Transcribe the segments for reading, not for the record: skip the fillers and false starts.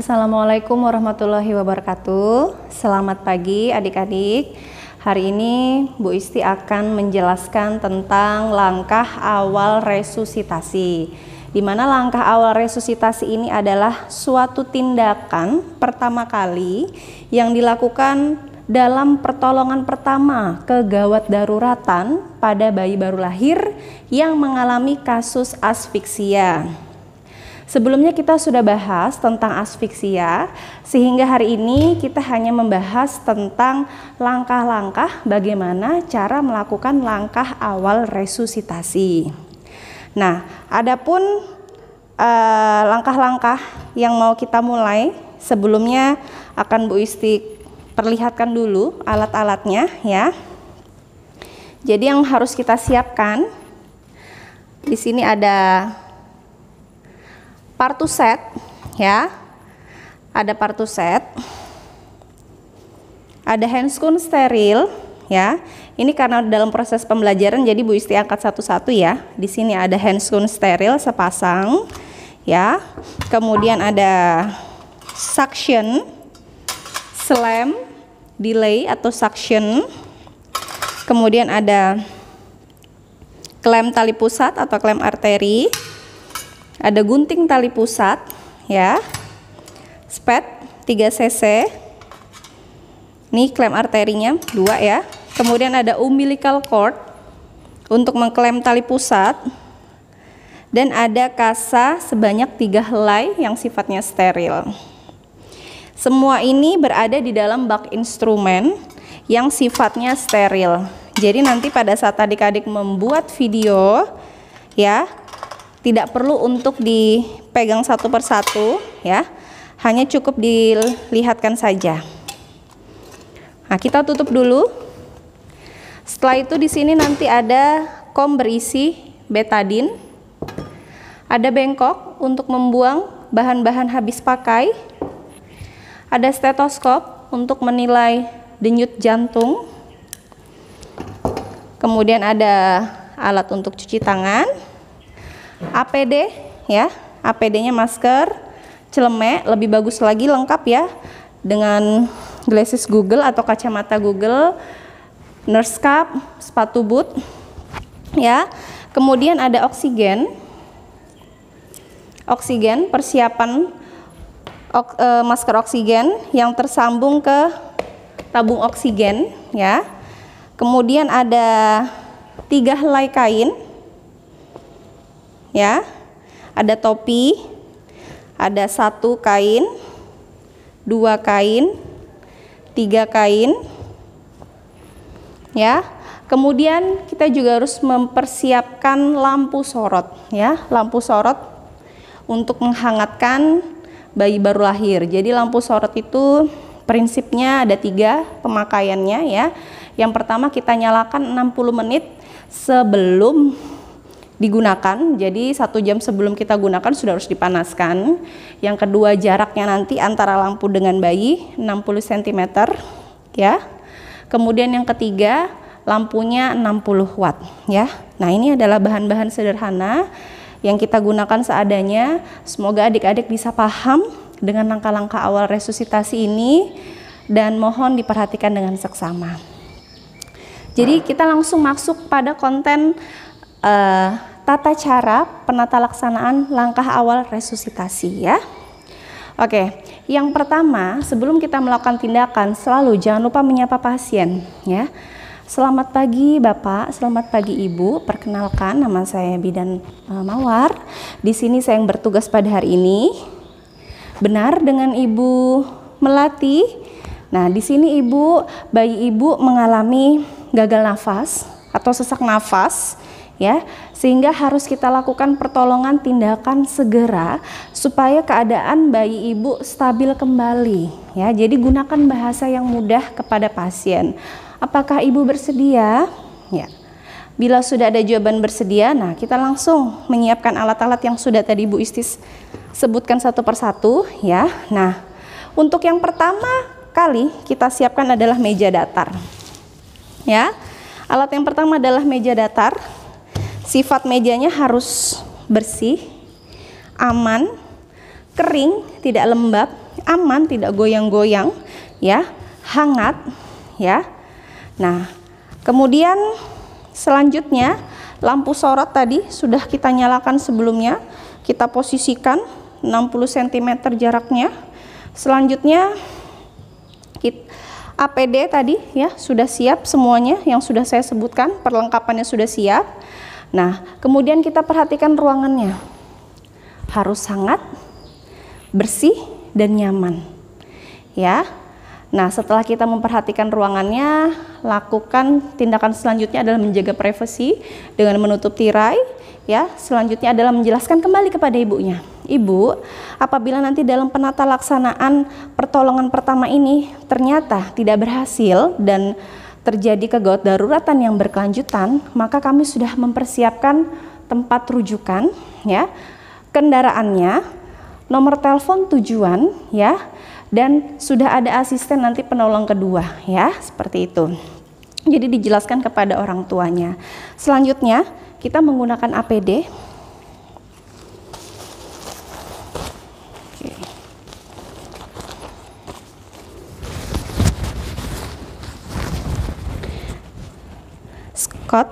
Assalamualaikum warahmatullahi wabarakatuh. Selamat pagi adik-adik. Hari ini Bu Isti akan menjelaskan tentang langkah awal resusitasi. Di mana langkah awal resusitasi ini adalah suatu tindakan pertama kali yang dilakukan dalam pertolongan pertama kegawat daruratan pada bayi baru lahir yang mengalami kasus asfiksia. Sebelumnya kita sudah bahas tentang asfiksia, sehingga hari ini kita hanya membahas tentang langkah-langkah bagaimana cara melakukan langkah awal resusitasi. Nah, adapun langkah-langkah yang mau kita mulai, sebelumnya akan Bu Isti perlihatkan dulu alat-alatnya ya. Jadi yang harus kita siapkan, di sini ada partuset ya, ada partuset, ada handscoon steril ya. Ini karena dalam proses pembelajaran jadi Bu Isti angkat satu-satu ya. Di sini ada handscoon steril sepasang ya. Kemudian ada suction, slam, delay atau suction. Kemudian ada klem tali pusat atau klem arteri. Ada gunting tali pusat ya, spet 3 cc, ini klem arterinya 2 ya. Kemudian ada umbilical cord untuk mengklem tali pusat, dan ada kasa sebanyak 3 helai yang sifatnya steril. Semua ini berada di dalam bak instrumen yang sifatnya steril. Jadi nanti pada saat adik-adik membuat video ya, tidak perlu untuk dipegang satu persatu ya, hanya cukup dilihatkan saja. Nah, kita tutup dulu. Setelah itu di sini nanti ada kom berisi betadin, ada bengkok untuk membuang bahan-bahan habis pakai, ada stetoskop untuk menilai denyut jantung, kemudian ada alat untuk cuci tangan, APD ya, APD-nya masker, celemek, lebih bagus lagi lengkap ya dengan glasses Google atau kacamata Google, nurse cap, sepatu boot ya. Kemudian ada oksigen, persiapan masker oksigen yang tersambung ke tabung oksigen ya. Kemudian ada 3 helai kain ya, ada topi, ada 1 kain, 2 kain, 3 kain ya. Kemudian kita juga harus mempersiapkan lampu sorot ya, lampu sorot untuk menghangatkan bayi baru lahir. Jadi lampu sorot itu prinsipnya ada 3 pemakaiannya ya. Yang pertama kita nyalakan 60 menit sebelum digunakan, jadi 1 jam sebelum kita gunakan sudah harus dipanaskan. Yang kedua, jaraknya nanti antara lampu dengan bayi 60 cm ya. Kemudian yang ketiga, lampunya 60 watt ya. Nah, ini adalah bahan-bahan sederhana yang kita gunakan seadanya. Semoga adik-adik bisa paham dengan langkah-langkah awal resusitasi ini dan mohon diperhatikan dengan seksama. Jadi kita langsung masuk pada konten tata cara penata laksanaan langkah awal resusitasi ya. Oke, yang pertama sebelum kita melakukan tindakan selalu jangan lupa menyapa pasien ya. Selamat pagi Bapak, selamat pagi Ibu. Perkenalkan, nama saya Bidan Mawar. Di sini saya yang bertugas pada hari ini. Benar dengan Ibu Melati. Nah, di sini bayi Ibu mengalami gagal nafas atau sesak nafas ya, sehingga harus kita lakukan pertolongan tindakan segera supaya keadaan bayi Ibu stabil kembali ya. Jadi gunakan bahasa yang mudah kepada pasien. Apakah Ibu bersedia? Ya. Bila sudah ada jawaban bersedia, nah kita langsung menyiapkan alat-alat yang sudah tadi Bu Isti sebutkan satu persatu ya. Nah, untuk yang pertama kali kita siapkan adalah meja datar ya. Alat yang pertama adalah meja datar. Sifat mejanya harus bersih, aman, kering, tidak lembab, aman, tidak goyang-goyang, ya, hangat, ya. Nah, kemudian selanjutnya lampu sorot tadi sudah kita nyalakan sebelumnya, kita posisikan 60 cm jaraknya. Selanjutnya APD tadi ya sudah siap semuanya yang sudah saya sebutkan, perlengkapannya sudah siap. Nah, kemudian kita perhatikan ruangannya. Harus hangat, bersih dan nyaman. Ya. Nah, setelah kita memperhatikan ruangannya, lakukan tindakan selanjutnya adalah menjaga privasi dengan menutup tirai. Ya, selanjutnya adalah menjelaskan kembali kepada ibunya. Ibu, apabila nanti dalam penata laksanaan pertolongan pertama ini ternyata tidak berhasil dan terjadi kegawat daruratan yang berkelanjutan, maka kami sudah mempersiapkan tempat rujukan, ya, kendaraannya, nomor telepon tujuan, ya, dan sudah ada asisten nanti penolong kedua, ya, seperti itu. Jadi dijelaskan kepada orang tuanya. Selanjutnya kita menggunakan APD. Scott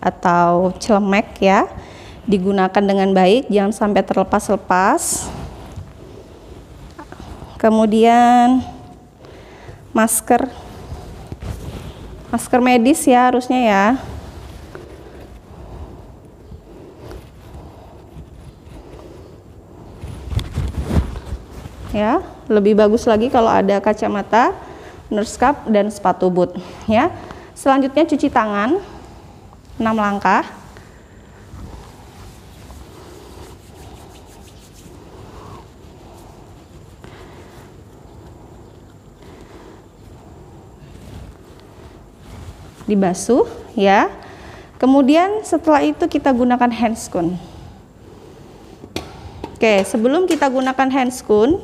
atau celemek ya, digunakan dengan baik, jangan sampai terlepas-lepas. Kemudian masker medis ya harusnya ya. Ya, lebih bagus lagi kalau ada kacamata, nurse cap dan sepatu boot ya. Selanjutnya cuci tangan 6 langkah. Dibasuh ya. Kemudian setelah itu kita gunakan handscoon. Oke, sebelum kita gunakan handscoon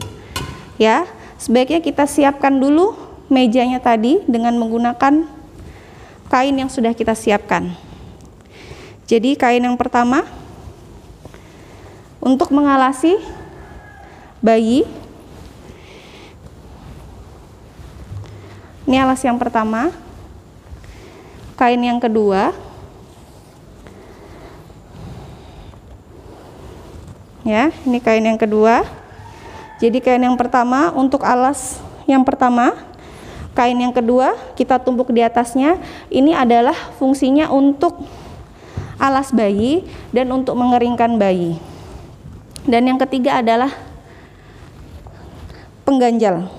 ya, sebaiknya kita siapkan dulu mejanya tadi dengan menggunakan kain yang sudah kita siapkan. Jadi kain yang pertama untuk mengalasi bayi. Ini alas yang pertama. Kain yang kedua. Ya, ini kain yang kedua. Jadi kain yang pertama untuk alas yang pertama. Kain yang kedua kita tumpuk di atasnya. Ini adalah fungsinya untuk alas bayi dan untuk mengeringkan bayi. Dan yang ketiga adalah pengganjal,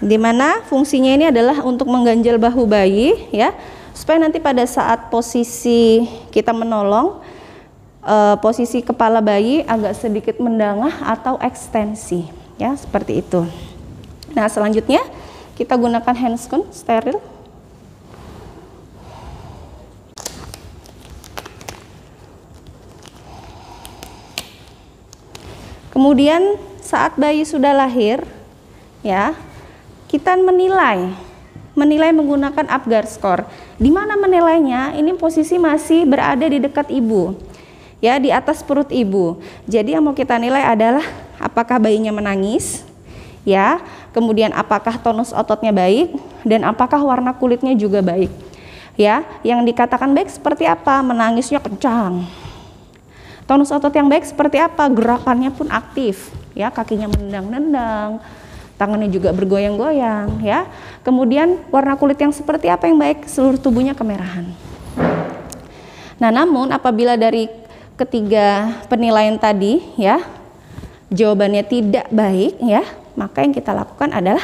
dimana fungsinya ini adalah untuk mengganjal bahu bayi ya, supaya nanti pada saat posisi kita menolong, posisi kepala bayi agak sedikit mendangah atau ekstensi. Ya, seperti itu. Nah, selanjutnya kita gunakan handscoon steril. Kemudian saat bayi sudah lahir, ya, kita menilai menggunakan Apgar score. Di mana menilainya? Ini posisi masih berada di dekat ibu. Ya, di atas perut ibu. Jadi yang mau kita nilai adalah apakah bayinya menangis, ya, kemudian apakah tonus ototnya baik, dan apakah warna kulitnya juga baik. Ya, yang dikatakan baik seperti apa? Menangisnya kencang. Tonus otot yang baik seperti apa? Gerakannya pun aktif, ya, kakinya menendang-nendang, tangannya juga bergoyang-goyang, ya. Kemudian warna kulit yang seperti apa yang baik? Seluruh tubuhnya kemerahan. Nah, namun apabila dari ketiga penilaian tadi, ya, jawabannya tidak baik, ya, maka yang kita lakukan adalah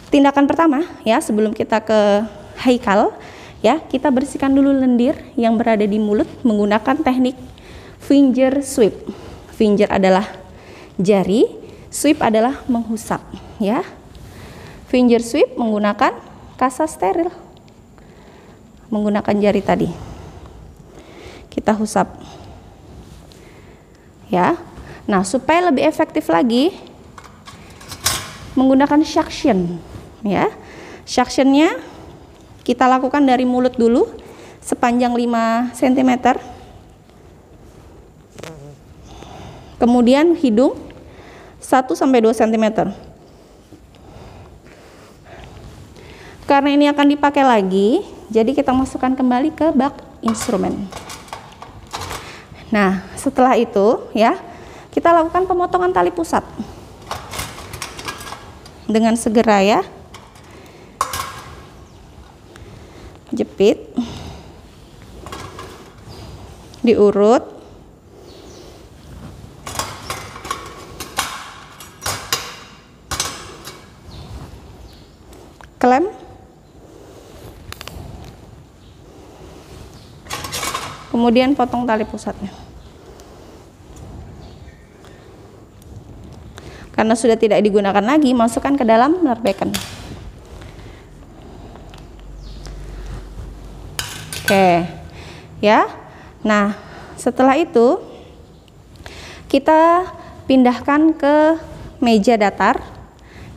tindakan pertama, ya, sebelum kita ke haikal, ya, kita bersihkan dulu lendir yang berada di mulut menggunakan teknik finger sweep. Finger adalah jari, sweep adalah menghusap, ya. Finger sweep menggunakan kasa steril, menggunakan jari tadi. Kita husap, ya. Nah, supaya lebih efektif lagi menggunakan suction, ya. Suctionnya kita lakukan dari mulut dulu sepanjang 5 cm. Kemudian hidung 1 sampai 2 cm. Karena ini akan dipakai lagi, jadi kita masukkan kembali ke bak instrumen. Nah, setelah itu ya, kita lakukan pemotongan tali pusat. Dengan segera ya. Jepit. Diurut. Klem. Kemudian potong tali pusatnya. Karena sudah tidak digunakan lagi, masukkan ke dalam meler bacon. Oke, ya. Nah, setelah itu kita pindahkan ke meja datar.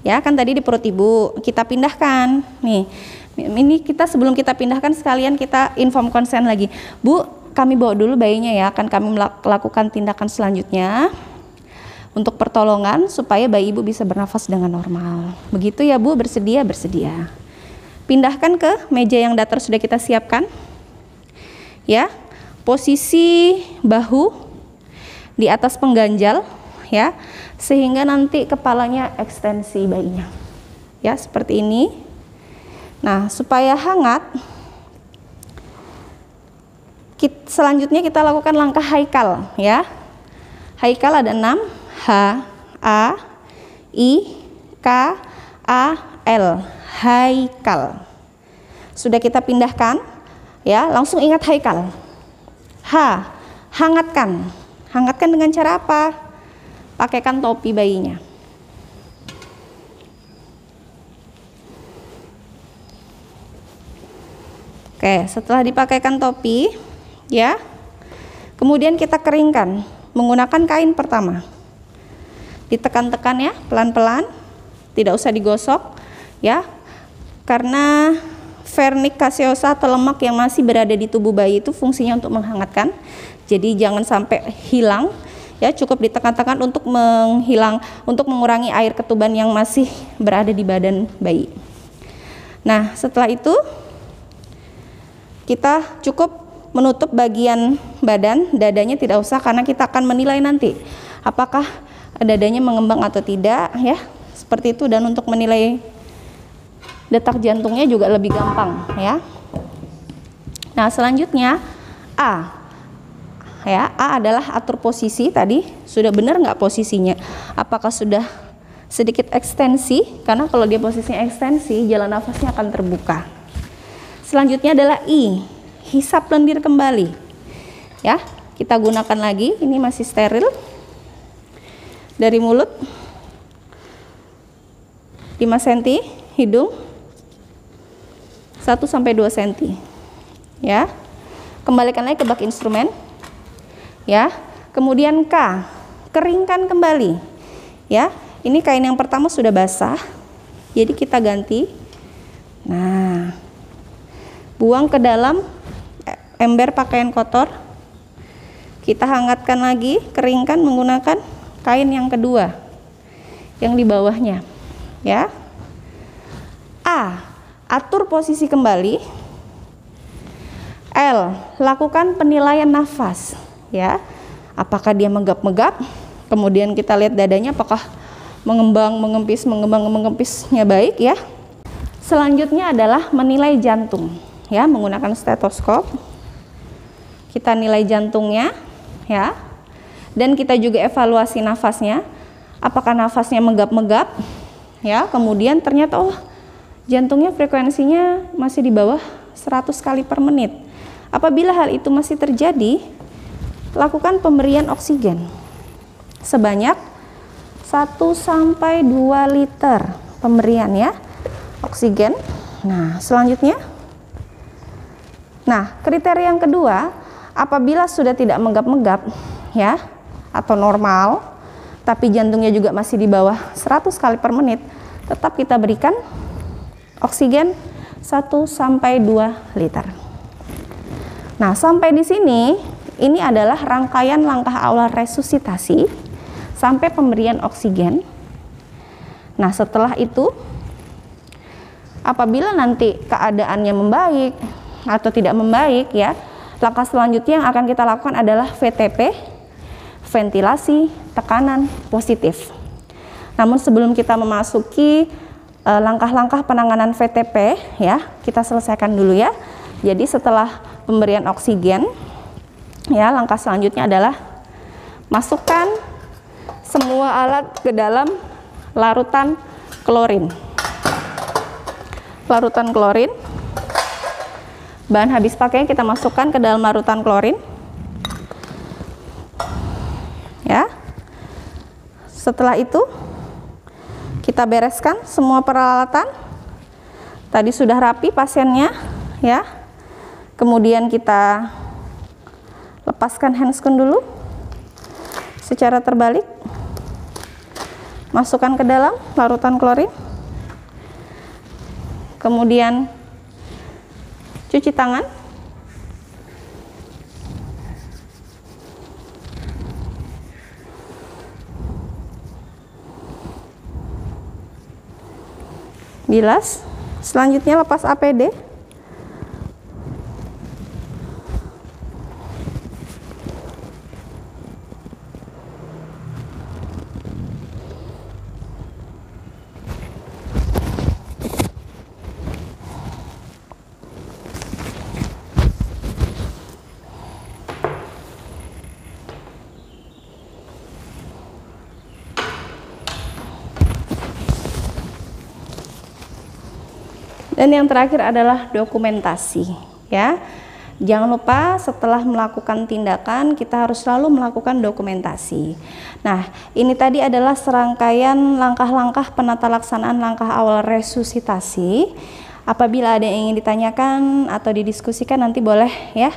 Ya, kan tadi di perut ibu kita pindahkan. Nih, ini kita sebelum kita pindahkan sekalian kita inform konsen lagi. Bu, kami bawa dulu bayinya ya, akan kami melakukan tindakan selanjutnya untuk pertolongan supaya bayi ibu bisa bernafas dengan normal. Begitu ya Bu, bersedia? Bersedia. Pindahkan ke meja yang datar sudah kita siapkan. Ya, posisi bahu di atas pengganjal ya, sehingga nanti kepalanya ekstensi bayinya. Ya, seperti ini. Nah, supaya hangat, selanjutnya kita lakukan langkah haikal ya. Haikal ada 6, H, A, I, K, A, L. Haikal. Sudah kita pindahkan ya, langsung ingat haikal. H, hangatkan. Hangatkan dengan cara apa? Pakaikan topi bayinya. Oke, setelah dipakaikan topi ya, kemudian kita keringkan menggunakan kain pertama. Ditekan-tekan ya, pelan-pelan, tidak usah digosok ya, karena vernik caseosa atau lemak yang masih berada di tubuh bayi itu fungsinya untuk menghangatkan. Jadi jangan sampai hilang ya, cukup ditekan-tekan untuk untuk mengurangi air ketuban yang masih berada di badan bayi. Nah, setelah itu kita cukup menutup bagian badan, dadanya tidak usah karena kita akan menilai nanti apakah dadanya mengembang atau tidak ya, seperti itu. Dan untuk menilai detak jantungnya juga lebih gampang ya. Nah, selanjutnya A ya, A adalah atur posisi. Tadi sudah benar nggak posisinya, apakah sudah sedikit ekstensi, karena kalau dia posisinya ekstensi jalan nafasnya akan terbuka. Selanjutnya adalah I, hisap lendir kembali ya, kita gunakan lagi, ini masih steril. Dari mulut 5 cm, hidung 1 sampai 2 cm ya. Kembalikan lagi ke bak instrumen ya. Kemudian K, keringkan kembali ya. Ini kain yang pertama sudah basah, jadi kita ganti. Nah, buang ke dalam ember pakaian kotor, kita hangatkan lagi, keringkan menggunakan kain yang kedua yang di bawahnya ya. A, atur posisi kembali. L, lakukan penilaian nafas ya, apakah dia menggap-menggap, kemudian kita lihat dadanya apakah mengembang, mengempis, mengembang, mengempisnya baik ya. Selanjutnya adalah menilai jantung ya, menggunakan stetoskop. Kita nilai jantungnya ya, dan kita juga evaluasi nafasnya, apakah nafasnya menggap-menggap ya. Kemudian ternyata jantungnya frekuensinya masih di bawah 100 kali per menit. Apabila hal itu masih terjadi, lakukan pemberian oksigen sebanyak 1 sampai 2 liter pemberian ya, oksigen. Nah, selanjutnya, nah kriteria yang kedua, apabila sudah tidak menggap-menggap ya, atau normal, tapi jantungnya juga masih di bawah 100 kali per menit, tetap kita berikan oksigen 1 sampai 2 liter. Nah, sampai di sini, ini adalah rangkaian langkah awal resusitasi sampai pemberian oksigen. Nah, setelah itu apabila nanti keadaannya membaik atau tidak membaik ya, langkah selanjutnya yang akan kita lakukan adalah VTP, ventilasi tekanan positif. Namun sebelum kita memasuki langkah-langkah penanganan VTP ya, kita selesaikan dulu ya. Jadi setelah pemberian oksigen ya, langkah selanjutnya adalah masukkan semua alat ke dalam larutan klorin. Larutan klorin, bahan habis pakai kita masukkan ke dalam larutan klorin ya. Setelah itu kita bereskan semua peralatan. Tadi sudah rapi pasiennya ya. Kemudian kita lepaskan handscoon dulu secara terbalik. Masukkan ke dalam larutan klorin. Kemudian cuci tangan. Bilas. Selanjutnya lepas APD. Dan yang terakhir adalah dokumentasi ya. Jangan lupa setelah melakukan tindakan kita harus selalu melakukan dokumentasi. Nah, ini tadi adalah serangkaian langkah-langkah penata laksanaan langkah awal resusitasi. Apabila ada yang ingin ditanyakan atau didiskusikan nanti boleh ya.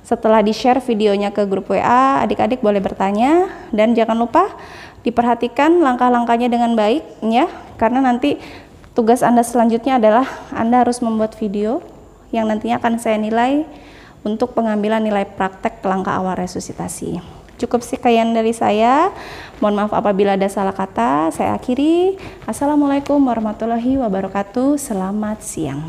Setelah di-share videonya ke grup WA, adik-adik boleh bertanya, dan jangan lupa diperhatikan langkah-langkahnya dengan baik ya, karena nanti tugas Anda selanjutnya adalah Anda harus membuat video yang nantinya akan saya nilai untuk pengambilan nilai praktek langkah awal resusitasi. Cukup sekian dari saya. Mohon maaf apabila ada salah kata. Saya akhiri. Assalamualaikum warahmatullahi wabarakatuh. Selamat siang.